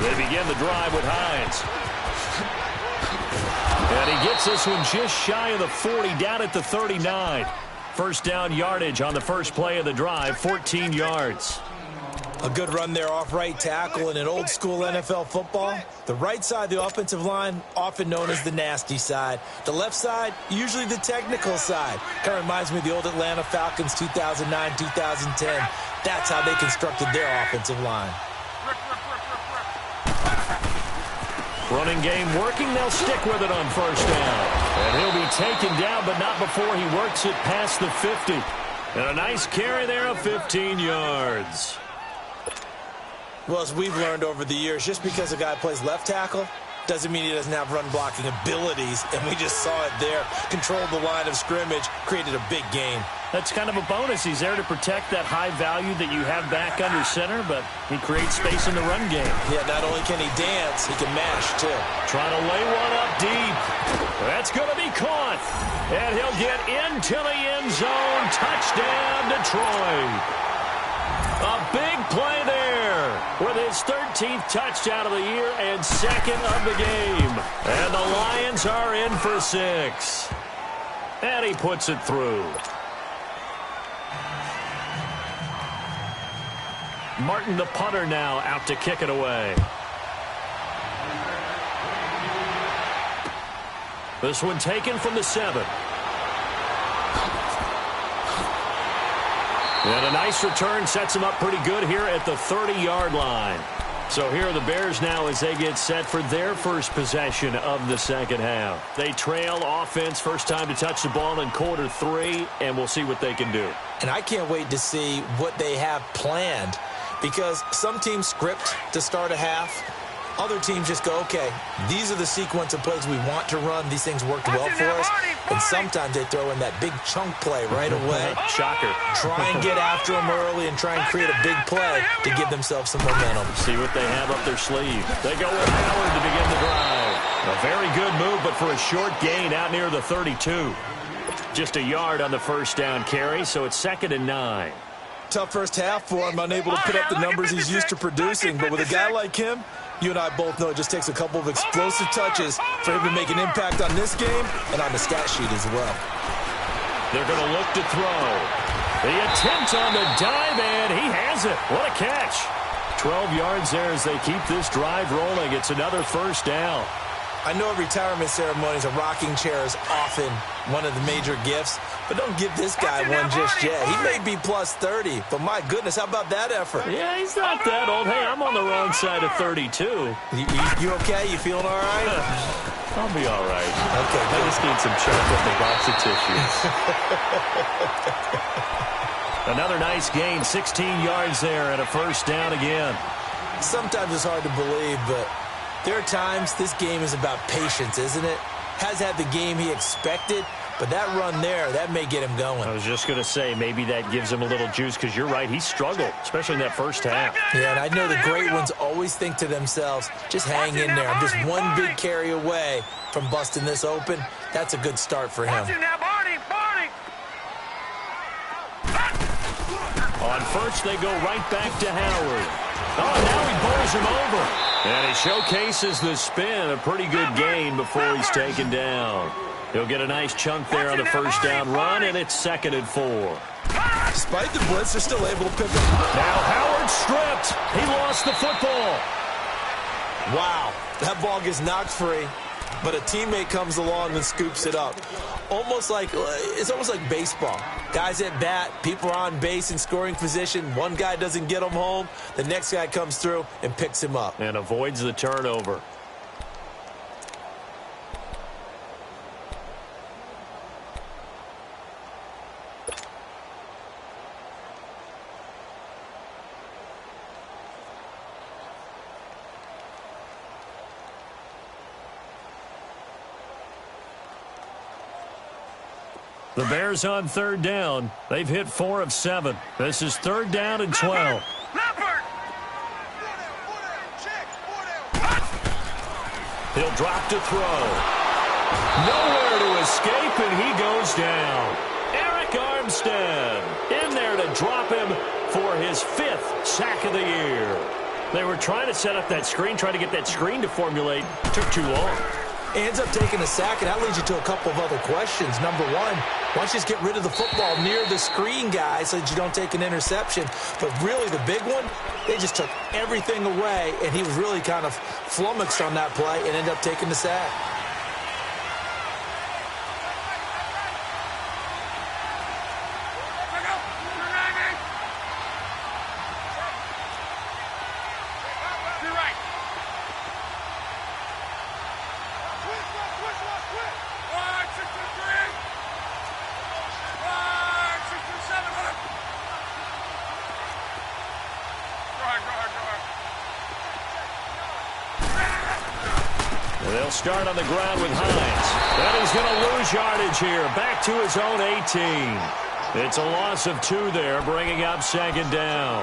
They begin the drive with Hines. And he gets this one just shy of the 40, down at the 39. First down yardage on the first play of the drive, 14 yards. A good run there off right tackle in an old-school NFL football. The right side of the offensive line, often known as the nasty side. The left side, usually the technical side. Kind of reminds me of the old Atlanta Falcons 2009, 2010. That's how they constructed their offensive line. Running game working. They'll stick with it on first down. And he'll be taken down, but not before he works it past the 50. And a nice carry there of 15 yards. Well, as we've learned over the years, just because a guy plays left tackle doesn't mean he doesn't have run-blocking abilities, and we just saw it there. Controlled the line of scrimmage, created a big gain. That's kind of a bonus. He's there to protect that high value that you have back under center, but he creates space in the run game. Yeah, not only can he dance, he can mash, too. Trying to lay one up deep. That's going to be caught. And he'll get into the end zone. Touchdown, Detroit. A big play there with his 13th touchdown of the year and second of the game. And the Lions are in for 6. And he puts it through. Martin, the punter, now out to kick it away. This one taken from the 7. And a nice return sets him up pretty good here at the 30-yard line. So here are the Bears now as they get set for their first possession of the second half. They trail offense, first time to touch the ball in quarter 3, and we'll see what they can do. And I can't wait to see what they have planned, because some teams script to start a half. Other teams just go, okay, these are the sequence of plays we want to run. These things worked well for us. And sometimes they throw in that big chunk play right away. Shocker. Try and get after them early and try and create a big play to give themselves some momentum. See what they have up their sleeve. They go with Howard to begin the drive. A very good move, but for a short gain out near the 32. Just a yard on the first down carry, so it's 2nd and 9. Tough first half for him, unable to put up the numbers he's used to producing. But with a guy like him, you and I both know it just takes a couple of explosive touches for him to make an impact on this game and on the stat sheet as well. They're going to look to throw. The attempt on the dive, and he has it. What a catch. 12 yards there as they keep this drive rolling. It's another first down. I know retirement ceremonies, a rocking chair is often one of the major gifts, but don't give this guy one just yet. He may be plus 30, but my goodness, how about that effort? Yeah, he's not that old. Hey, I'm on the wrong side of 32. You okay? You feeling all right? I'll be all right. Okay, I just need some chocolate and a box of tissues. Another nice gain, 16 yards there and a first down again. Sometimes it's hard to believe, but there are times this game is about patience, isn't it? Has had the game he expected, but that run there, that may get him going. I was just going to say, maybe that gives him a little juice, because you're right, he struggled, especially in that first half. Yeah, and I know the great ones always think to themselves, just hang in there. I'm just one big carry away from busting this open. That's a good start for him. On first, they go right back to Howard. Oh, now he bowls him over. And he showcases the spin, a pretty good gain before he's taken down. He'll get a nice chunk there on the first down run, and it's 2nd and 4. Despite the blitz, they're still able to pick him. Now Howard stripped. He lost the football. Wow, that ball gets knocked free, but a teammate comes along and scoops it up. It's almost like baseball. Guys at bat, people are on base in scoring position. One guy doesn't get him home. The next guy comes through and picks him up. And avoids the turnover. The Bears on 3rd down. They've hit 4 of 7. This is 3rd down and 12. He'll drop to throw. Nowhere to escape, and he goes down. Eric Armstead in there to drop him for his 5th sack of the year. They were trying to set up that screen, trying to get that screen to formulate. It took too long. He ends up taking a sack, and that leads you to a couple of other questions. Number one, why don't you just get rid of the football near the screen guy so that you don't take an interception? But really, the big one, they just took everything away, and he was really kind of flummoxed on that play and ended up taking the sack. They'll start on the ground with Hines. And he's going to lose yardage here. Back to his own 18. It's a loss of 2 there, bringing up 2nd down.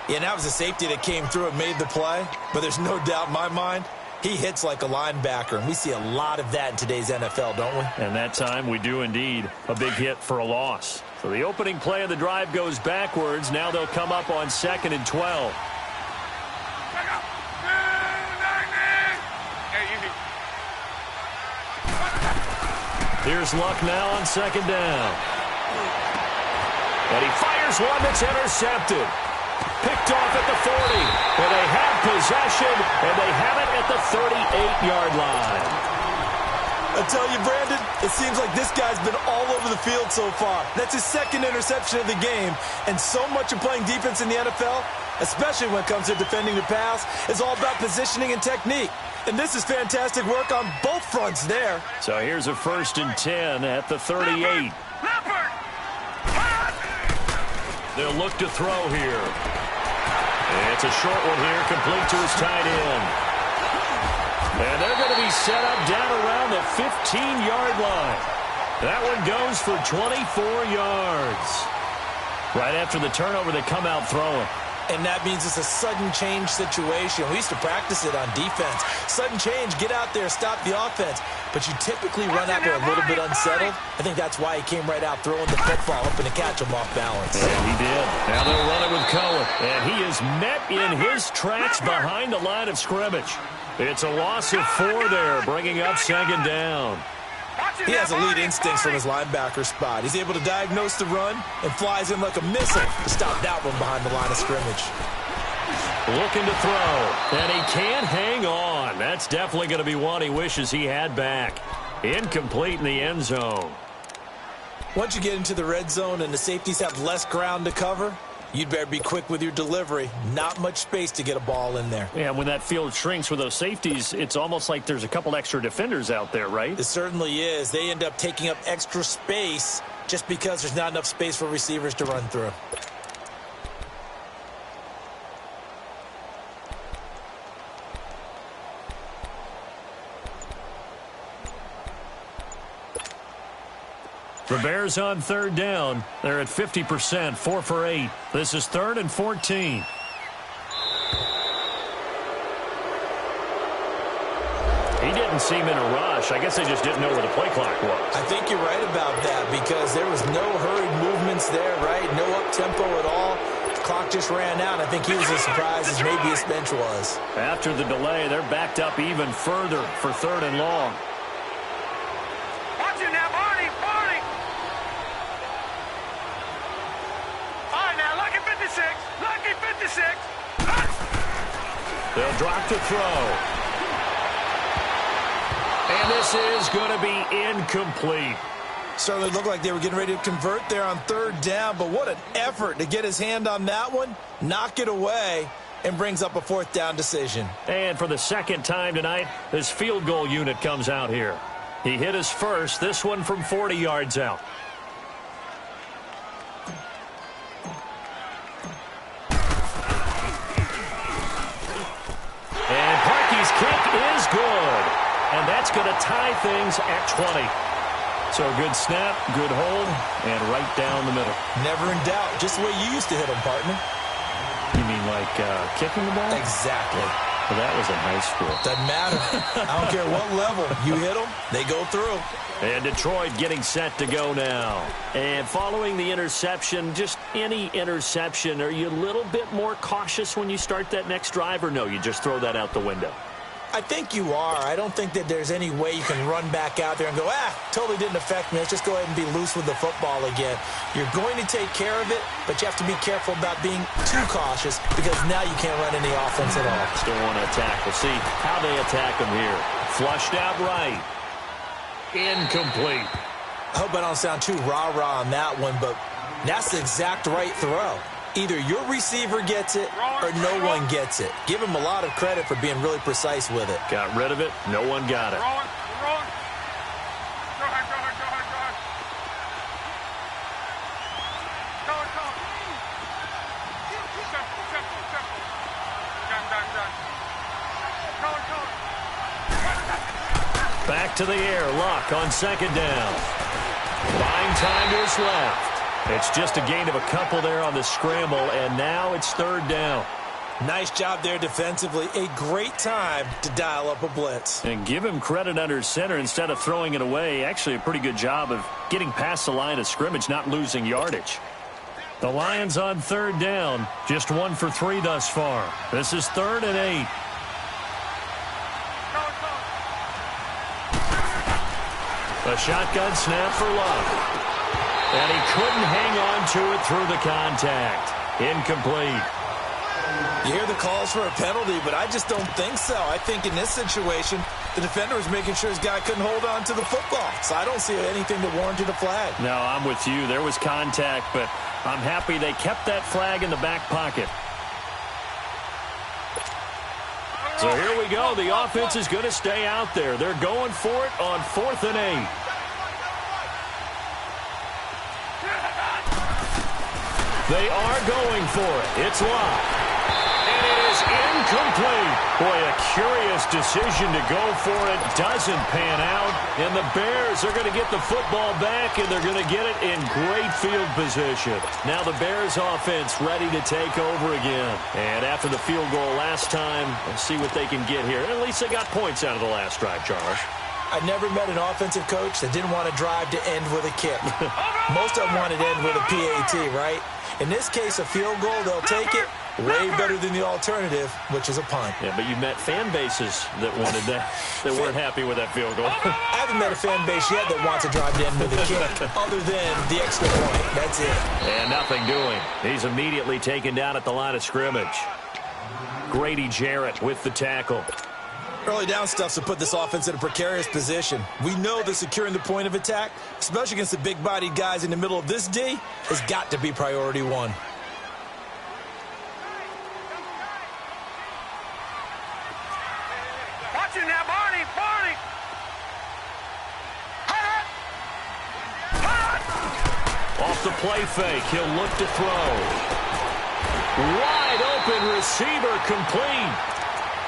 Yeah, and that was a safety that came through and made the play. But there's no doubt in my mind, he hits like a linebacker. And we see a lot of that in today's NFL, don't we? And that time we do indeed. A big hit for a loss. So the opening play of the drive goes backwards. Now they'll come up on 2nd and 12. Here's Luck now on 2nd down. And he fires one that's intercepted. Picked off at the 40. And they have possession, and they have it at the 38-yard line. I tell you, Brandon, it seems like this guy's been all over the field so far. That's his 2nd interception of the game. And so much of playing defense in the NFL, especially when it comes to defending the pass, is all about positioning and technique. And this is fantastic work on both fronts there. So here's a 1st and 10 at the 38. They'll look to throw here. It's a short one here, complete to his tight end. And they're going to be set up down around the 15-yard line. That one goes for 24 yards. Right after the turnover, they come out throwing. And that means it's a sudden change situation. We used to practice it on defense. Sudden change, get out there, stop the offense. But you typically run out there a little bit unsettled. I think that's why he came right out throwing the football, hoping to catch him off balance. And he did. Now they'll run it with Cohen. And he is met in his tracks behind the line of scrimmage. It's a loss of 4 there, bringing up 2nd down. He has elite instincts from his linebacker spot. He's able to diagnose the run and flies in like a missile to stop that one behind the line of scrimmage. Looking to throw, and he can't hang on. That's definitely going to be one he wishes he had back. Incomplete in the end zone. Once you get into the red zone and the safeties have less ground to cover, you'd better be quick with your delivery. Not much space to get a ball in there. Yeah, when that field shrinks with those safeties, it's almost like there's a couple extra defenders out there, right? It certainly is. They end up taking up extra space just because there's not enough space for receivers to run through. The Bears on 3rd down. They're at 50%, 4 for 8. This is 3rd and 14. He didn't seem in a rush. I guess they just didn't know where the play clock was. I think you're right about that because there was no hurried movements there, right? No up-tempo at all. The clock just ran out. I think he was as surprised as maybe his bench was. After the delay, they're backed up even further for 3rd and long. Watch it now, Barney! All right, now, lucky 56. Lucky 56. They'll drop to throw. And this is going to be incomplete. Certainly looked like they were getting ready to convert there on 3rd down, but what an effort to get his hand on that one, knock it away, and brings up a 4th down decision. And for the 2nd time tonight, this field goal unit comes out here. He hit his first, this one from 40 yards out. And Parkey's kick is good. And that's going to tie things at 20. So good snap, good hold, and right down the middle. Never in doubt. Just the way you used to hit them, partner. You mean like kicking the ball? Exactly. Well, that was in high school. Doesn't matter. I don't care what level. You hit them, they go through. And Detroit getting set to go now. And following the interception, just any interception, are you a little bit more cautious when you start that next drive, or no, you just throw that out the window? I think you are. I don't think that there's any way you can run back out there and go, totally didn't affect me. Let's just go ahead and be loose with the football again. You're going to take care of it, but you have to be careful about being too cautious because now you can't run any offense at all. Still want to attack. We'll see how they attack them here. Flushed out right. Incomplete. I hope I don't sound too rah-rah on that one, but that's the exact right throw. Either your receiver gets it or no one gets it. Give him a lot of credit for being really precise with it. Got rid of it. No one got it. Go ahead. Go ahead. Simple. Back to the air. Luck on second down. Buying time to his left. It's just a gain of a couple there on the scramble, and now it's third down. Nice job there defensively. A great time to dial up a blitz. And give him credit under center instead of throwing it away. Actually, a pretty good job of getting past the line of scrimmage, not losing yardage. The Lions on third down, just 1 for 3 thus far. This is 3rd and 8. A shotgun snap for Luck. And he couldn't hang on to it through the contact. Incomplete. You hear the calls for a penalty, but I just don't think so. I think in this situation, the defender was making sure his guy couldn't hold on to the football. So I don't see anything that warranted a flag. No, I'm with you. There was contact, but I'm happy they kept that flag in the back pocket. So here we go. The offense is going to stay out there. They're going for it on 4th and 8. They are going for it. It's Locke. And it is incomplete. Boy, a curious decision to go for it. Doesn't pan out. And the Bears are going to get the football back, and they're going to get it in great field position. Now the Bears offense ready to take over again. And after the field goal last time, let's see what they can get here. At least they got points out of the last drive, Charles. I never met an offensive coach that didn't want to drive to end with a kick. Most of them wanted to end with a PAT, right? In this case, a field goal, they'll take it. Way better than the alternative, which is a punt. Yeah, but you've met fan bases that wanted that, that weren't happy with that field goal. I haven't met a fan base yet that wants to drive to end with a kick, other than the extra point. That's it. And nothing doing. He's immediately taken down at the line of scrimmage. Grady Jarrett with the tackle. Early down stuff to put this offense in a precarious position. We know that securing the point of attack, especially against the big-bodied guys in the middle of this D, has got to be priority one. Watch it now, Barney. Off the play fake, he'll look to throw. Wide open receiver, complete.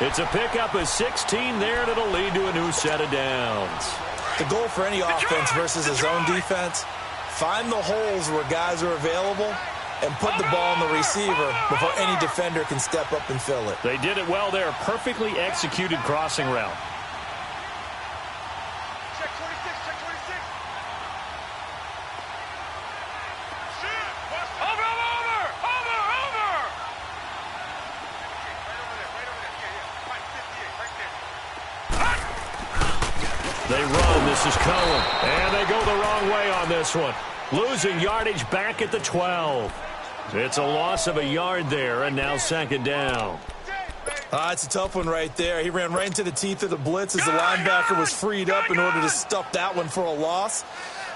It's a pickup of 16 there, and it'll lead to a new set of downs. The goal for any offense versus a zone defense, find the holes where guys are available and put the ball on the receiver before any defender can step up and fill it. They did it well there. Perfectly executed crossing route. Check 26. Over. They run. This is Cohen. And they go the wrong way on this one. Losing yardage back at the 12. It's a loss of a yard there, and now second down. It's a tough one right there. He ran right into the teeth of the blitz as the linebacker was freed up in order to stuff that one for a loss.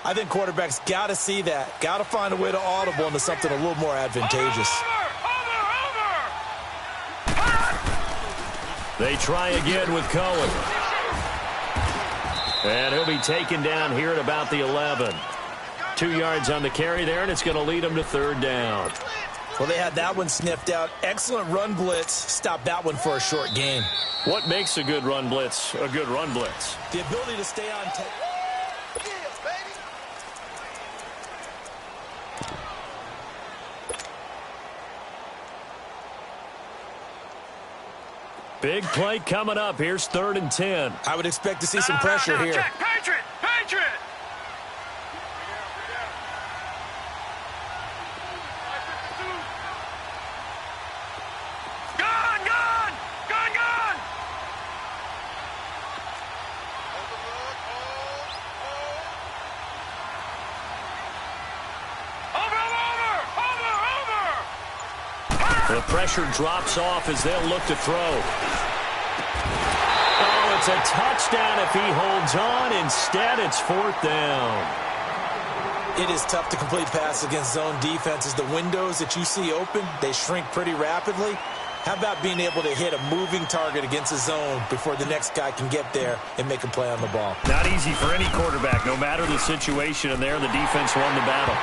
I think quarterbacks got to see that. Got to find a way to audible into something a little more advantageous. They try again with Cohen. And he'll be taken down here at about the 11. 2 yards on the carry there, and it's going to lead him to third down. Well, they had that one sniffed out. Excellent run blitz. Stopped that one for a short gain. What makes a good run blitz a good run blitz? The ability to stay on tape. Big play coming up. Here's 3rd and 10. I would expect to see some pressure here. Check. Patriot! Patriot! Gun! Gun! Gun! Gun! Over! The pressure drops off as they'll look to throw. Oh, it's a touchdown if he holds on. Instead, it's 4th down. It is tough to complete passes against zone defenses. The windows that you see open, they shrink pretty rapidly. How about being able to hit a moving target against a zone before the next guy can get there and make a play on the ball? Not easy for any quarterback, no matter the situation, and there the defense won the battle.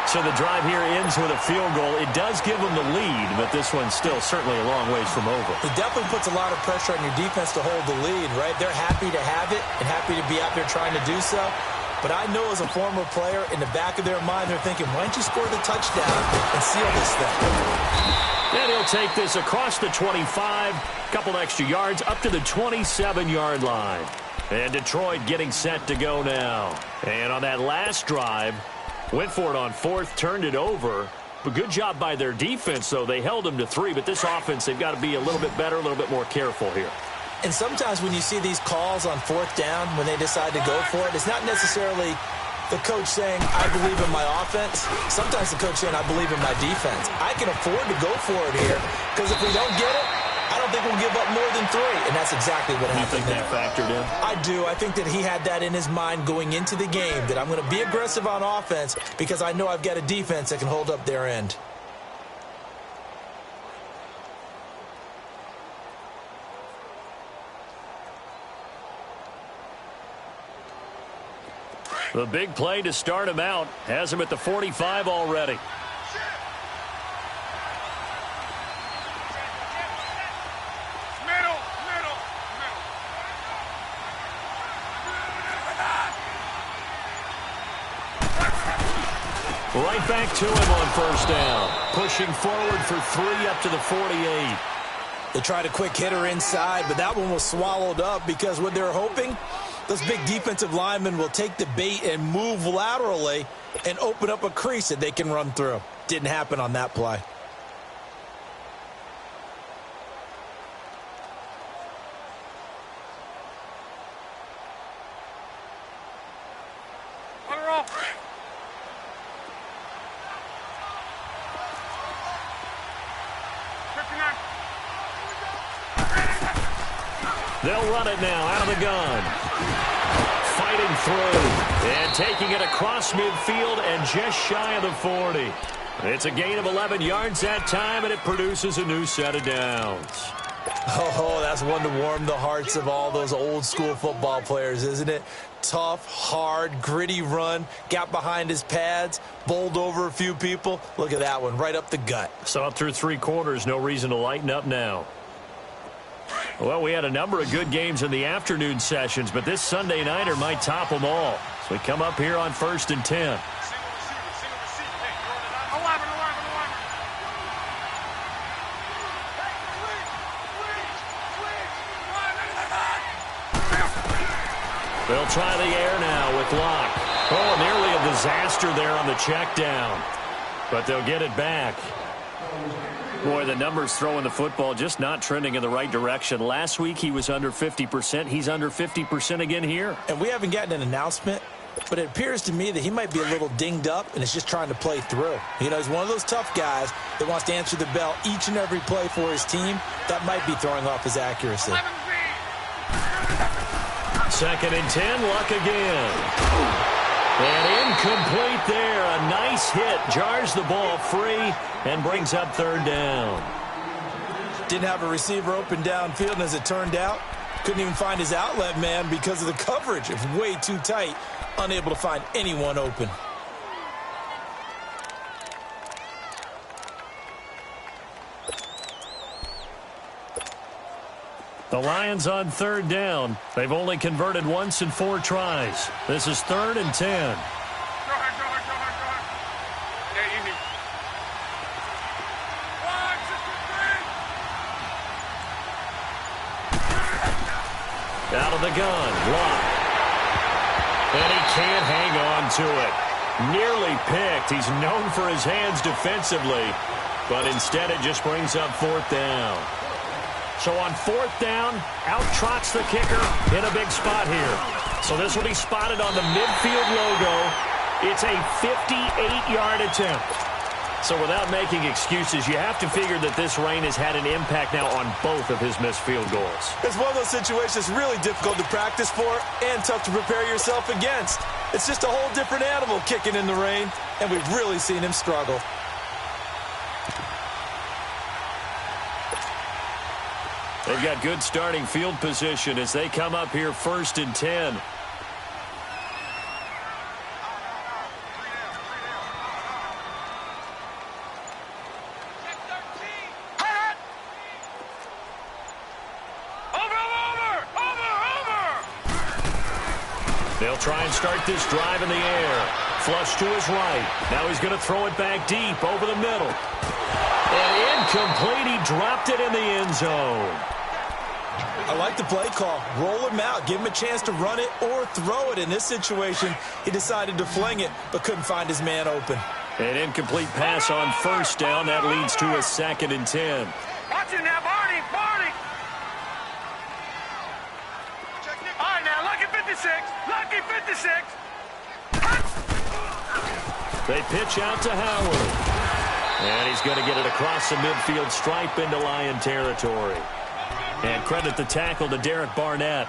So the drive here ends with a field goal. It does give them the lead, but this one's still certainly a long ways from over. It definitely puts a lot of pressure on your defense to hold the lead, right? They're happy to have it and happy to be out there trying to do so. But I know as a former player, in the back of their mind, they're thinking, why don't you score the touchdown and seal this thing? And he'll take this across the 25, couple extra yards, up to the 27-yard line. And Detroit getting set to go now. And on that last drive, went for it on 4th, turned it over. But good job by their defense, though. They held them to 3, but this offense, they've got to be a little bit better, a little bit more careful here. And sometimes when you see these calls on 4th down, when they decide to go for it, it's not necessarily the coach saying, I believe in my offense. Sometimes the coach saying, I believe in my defense. I can afford to go for it here, because if we don't get it, I don't think we'll give up more than 3. And that's exactly what happened. You think that factored in? I do. I think that he had that in his mind going into the game, that I'm going to be aggressive on offense because I know I've got a defense that can hold up their end. The big play to start him out has him at the 45 already. Right back to him on 1st down. Pushing forward for 3 up to the 48. They tried a quick hitter inside, but that one was swallowed up because what they're hoping, those big defensive linemen will take the bait and move laterally and open up a crease that they can run through. Didn't happen on that play. They'll run it now out of the gun. Fighting through and taking it across midfield and just shy of the 40. It's a gain of 11 yards that time, and it produces a new set of downs. Oh, that's one to warm the hearts of all those old school football players, isn't it? Tough, hard, gritty run, got behind his pads, bowled over a few people. Look at that one, right up the gut. So up through 3 quarters, no reason to lighten up now. Well, we had a number of good games in the afternoon sessions, but this Sunday nighter might top them all. So we come up here on 1st and 10. They'll try the air now with Locke. Oh, nearly a disaster there on the check down. But they'll get it back. Boy, the numbers throwing the football just not trending in the right direction. Last week he was under 50%. He's under 50% again here. And we haven't gotten an announcement, but it appears to me that he might be a little dinged up and is just trying to play through. You know, he's one of those tough guys that wants to answer the bell each and every play for his team. That might be throwing off his accuracy. 2nd and 10, Luck again. And incomplete there. A nice hit. Jars the ball free and brings up 3rd down. Didn't have a receiver open downfield, and as it turned out, couldn't even find his outlet man because of the coverage. It was way too tight. Unable to find anyone open. The Lions on 3rd down. They've only converted once in 4 tries. This is 3rd and 10. Go ahead. Yeah, easy. 1, 2, 3. Out of the gun. Lock. And he can't hang on to it. Nearly picked. He's known for his hands defensively. But instead it just brings up fourth down. So on fourth down, out trots the kicker in a big spot here. So this will be spotted on the midfield logo. It's a 58-yard attempt. So without making excuses, you have to figure that this rain has had an impact now on both of his missed field goals. It's one of those situations really difficult to practice for and tough to prepare yourself against. It's just a whole different animal kicking in the rain, and we've really seen him struggle. They've got good starting field position as they come up here 1st and 10. They'll try and start this drive in the air. Flush to his right. Now he's going to throw it back deep over the middle. And incomplete. He dropped it in the end zone. I like the play call. Roll him out. Give him a chance to run it or throw it. In this situation, he decided to fling it, but couldn't find his man open. An incomplete pass on first down. That leads to a 2nd and 10. Watch it now, Barney. All right, now, lucky 56. Lucky 56. They pitch out to Howard. And he's going to get it across the midfield stripe into Lion territory. And credit the tackle to Derek Barnett.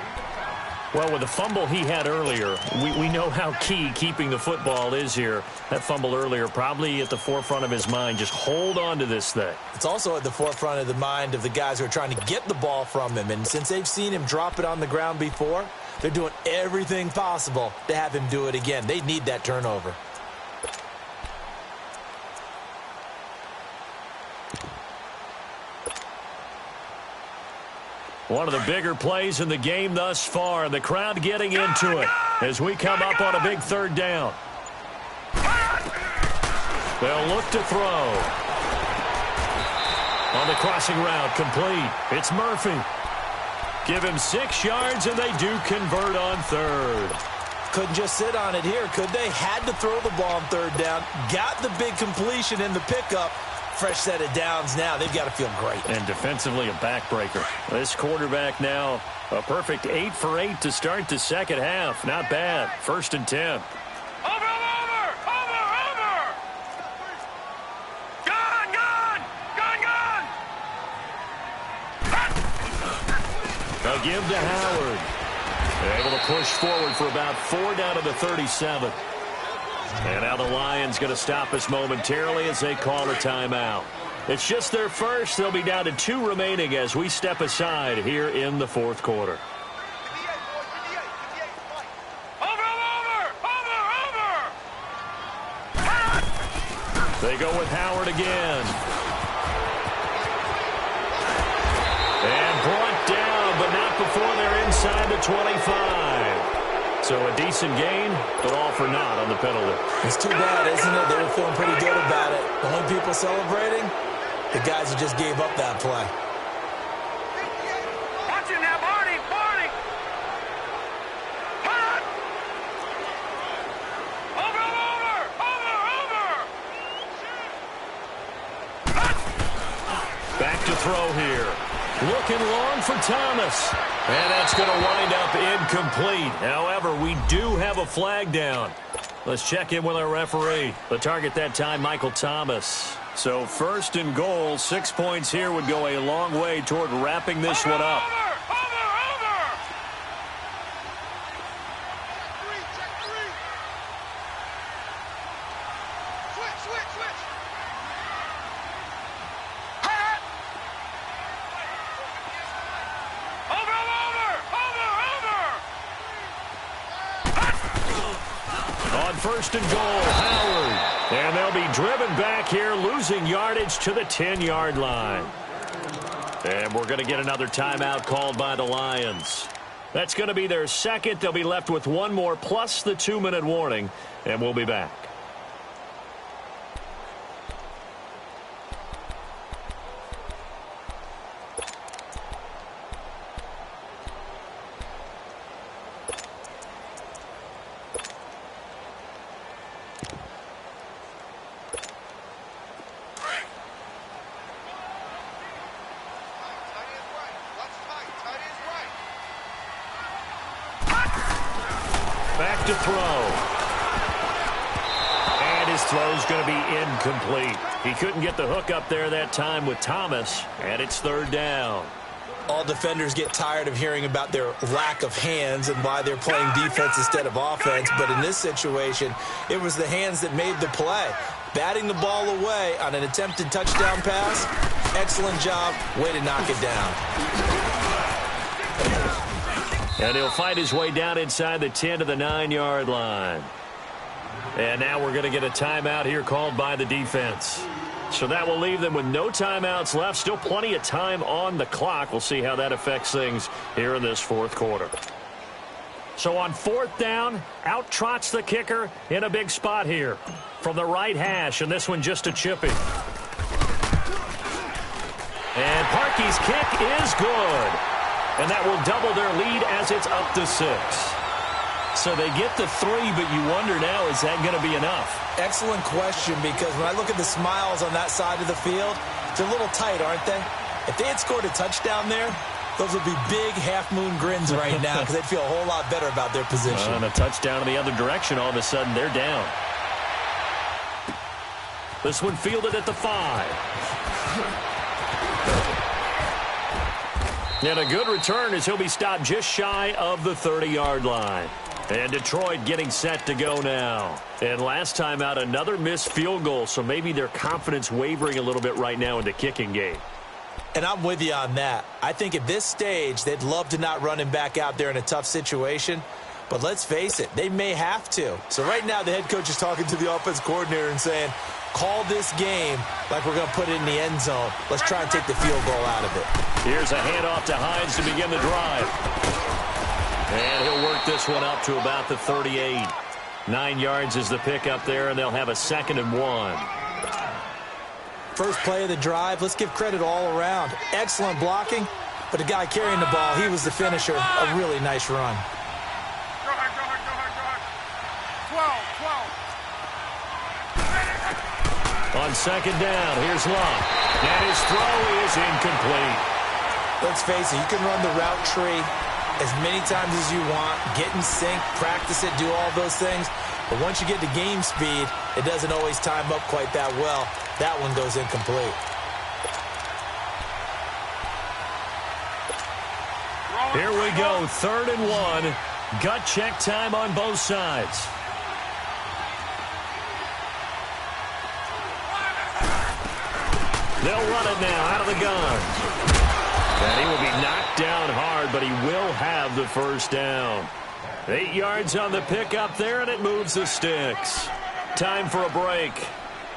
Well, with the fumble he had earlier, we know how key keeping the football is here. That fumble earlier probably at the forefront of his mind. Just hold on to this thing. It's also at the forefront of the mind of the guys who are trying to get the ball from him. And since they've seen him drop it on the ground before, they're doing everything possible to have him do it again. They need that turnover. One of the bigger plays in the game thus far. The crowd getting into it as we come up on a big 3rd down. They'll look to throw. On the crossing route, complete. It's Murphy. Give him 6 yards, and they do convert on 3rd. Couldn't just sit on it here, could they? Had to throw the ball on 3rd down. Got the big completion in the pickup. Fresh set of downs now. They've got to feel great. And defensively, a backbreaker. This quarterback now, a perfect 8 for 8 to start the second half. Not bad. 1st and 10. Over. Gun. They'll give to Howard. Able to push forward for about 4 down to the 37. And now the Lions going to stop us momentarily as they call a timeout. It's just their first. They'll be down to 2 remaining as we step aside here in the 4th quarter. Over. They go with Howard again. And brought down, but not before they're inside the 25. So a decent gain, but all for naught on the penalty. It's too bad, isn't it? They were feeling pretty good about it. The only people celebrating, the guys who just gave up that play. Watch it now, Barney. Over. Back to throw here. Looking long for Thomas. And that's going to wind up incomplete. However, we do have a flag down. Let's check in with our referee. The target that time, Michael Thomas. So 1st and goal, 6 points here would go a long way toward wrapping this one up. Over. On 1st and goal, Howard. And they'll be driven back here, losing yardage to the 10-yard line. And we're going to get another timeout called by the Lions. That's going to be their 2nd. They'll be left with 1 more plus the 2-minute warning, and we'll be back. Back to throw. And his throw's going to be incomplete. He couldn't get the hook up there that time with Thomas, and it's third down. All defenders get tired of hearing about their lack of hands and why they're playing defense instead of offense. But in this situation, it was the hands that made the play. Batting the ball away on an attempted touchdown pass. Excellent job. Way to knock it down. And he'll find his way down inside the 10 to the 9-yard line. And now we're going to get a timeout here called by the defense. So that will leave them with no timeouts left. Still plenty of time on the clock. We'll see how that affects things here in this fourth quarter. So on fourth down, out trots the kicker in a big spot here from the right hash, and this one just a chippy. And Parkey's kick is good. And that will double their lead as it's up to 6. So they get the 3, but you wonder now, is that going to be enough? Excellent question, because when I look at the smiles on that side of the field, they're a little tight, aren't they? If they had scored a touchdown there, those would be big half-moon grins right now because they'd feel a whole lot better about their position. And a touchdown in the other direction, all of a sudden they're down. This one fielded at the 5. And a good return as he'll be stopped just shy of the 30-yard line. And Detroit getting set to go now. And last time out, another missed field goal, so maybe their confidence wavering a little bit right now in the kicking game. And I'm with you on that. I think at this stage, they'd love to not run him back out there in a tough situation. But let's face it, they may have to. So right now, the head coach is talking to the offense coordinator and saying, call this game like we're going to put it in the end zone. Let's try and take the field goal out of it. Here's a handoff to Hines to begin the drive. And he'll work this one up to about the 38. 9 yards is the pickup there, and they'll have a 2nd and 1. First play of the drive, let's give credit all around. Excellent blocking, but the guy carrying the ball, he was the finisher. A really nice run. Go ahead, go ahead, go ahead, go ahead. 12. On 2nd down, here's Love. And his throw is incomplete. Let's face it, you can run the route tree as many times as you want, get in sync, practice it, do all those things. But once you get to game speed, it doesn't always time up quite that well. That one goes incomplete. Here we go, 3rd and 1. Gut check time on both sides. They'll run it now out of the gun. And he will be knocked down hard, but he will have the first down. 8 yards on the pickup there, and it moves the sticks. Time for a break.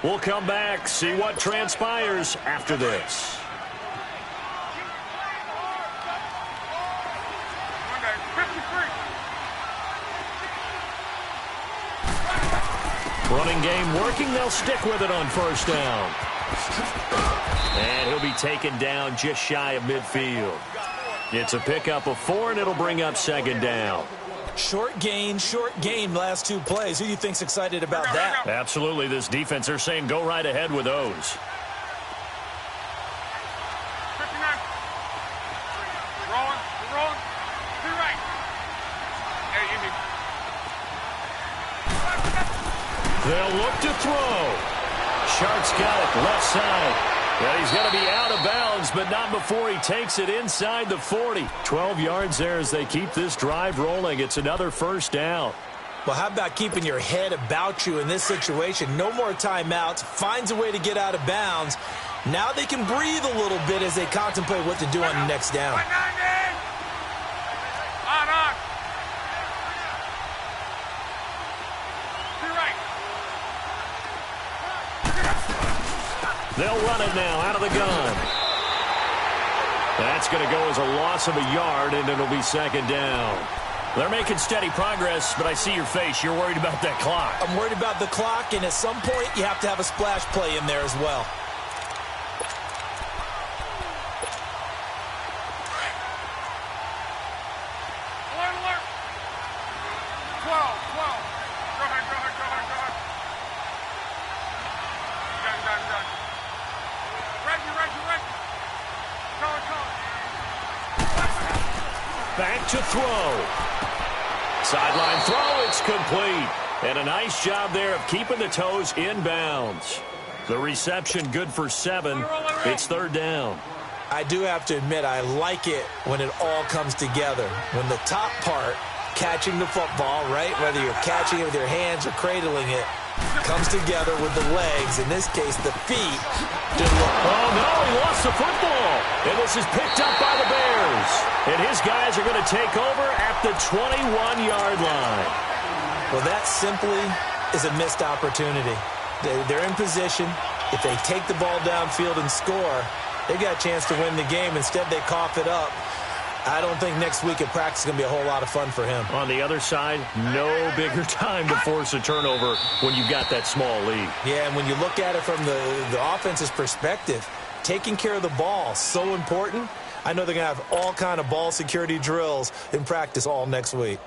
We'll come back, see what transpires after this. Running game working. They'll stick with it on first down. And he'll be taken down just shy of midfield. It's a pickup of 4, and it'll bring up 2nd down. Short gain last 2 plays. Who do you think's excited about that? Absolutely. This defense, they're saying go right ahead with those. 59. Rolling. To the right. Hey, you They'll look to throw. Shark's got it left side. And he's going to be out of bounds, but not before he takes it inside the 40. 12 yards there as they keep this drive rolling. It's another first down. Well, how about keeping your head about you in this situation? No more timeouts. Finds a way to get out of bounds. Now they can breathe a little bit as they contemplate what to do on the next down. On. To the right. They'll run it now out of the gun. That's going to go as a loss of a yard, and it'll be 2nd down. They're making steady progress, but I see your face. You're worried about that clock. I'm worried about the clock, and at some point you have to have a splash play in there as well. Alert. 12. Go ahead. Done. Ready. Call it. Back to throw. Sideline throw, it's complete. And a nice job there of keeping the toes in bounds. The reception good for 7. It's 3rd down. I do have to admit, I like it when it all comes together. When the top part, catching the football, right, whether you're catching it with your hands or cradling it, comes together with the legs, in this case the feet. Oh no, he lost the football. And this is picked up by the Bears. And his guys are going to take over at the 21-yard line. Well, that simply is a missed opportunity. They're in position. If they take the ball downfield and score, they got a chance to win the game. Instead, they cough it up. I don't think next week at practice is going to be a whole lot of fun for him. On the other side, no bigger time to force a turnover when you've got that small lead. Yeah, and when you look at it from the offense's perspective, taking care of the ball, so important. I know they're going to have all kind of ball security drills in practice all next week.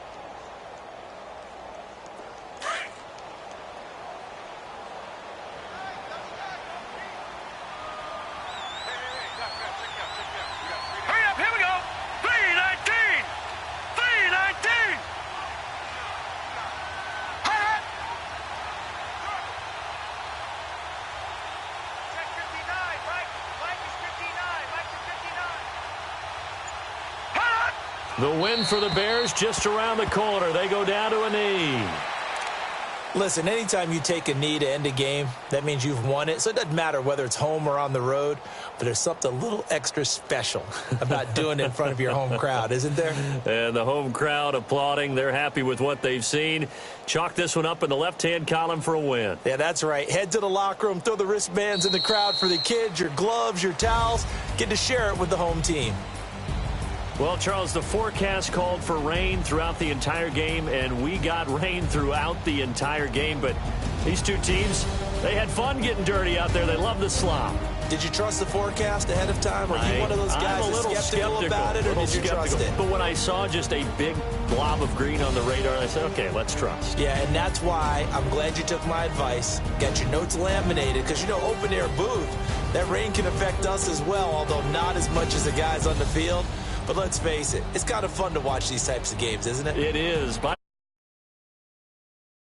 The win for the Bears just around the corner. They go down to a knee. Listen, anytime you take a knee to end a game, that means you've won it. So it doesn't matter whether it's home or on the road, but there's something a little extra special about doing it in front of your home crowd, isn't there? And the home crowd applauding. They're happy with what they've seen. Chalk this one up in the left-hand column for a win. Yeah, that's right. Head to the locker room, throw the wristbands in the crowd for the kids, your gloves, your towels. Get to share it with the home team. Well, Charles, the forecast called for rain throughout the entire game, and we got rain throughout the entire game. But these two teams, they had fun getting dirty out there. They love the slop. Did you trust the forecast ahead of time? Are you one of those guys that's skeptical about it, or did you trust it? But when I saw just a big blob of green on the radar, I said, okay, let's trust. Yeah, and that's why I'm glad you took my advice. Got your notes laminated, because, you know, open-air booth, that rain can affect us as well, although not as much as the guys on the field. But let's face it, it's kind of fun to watch these types of games, isn't it? It is.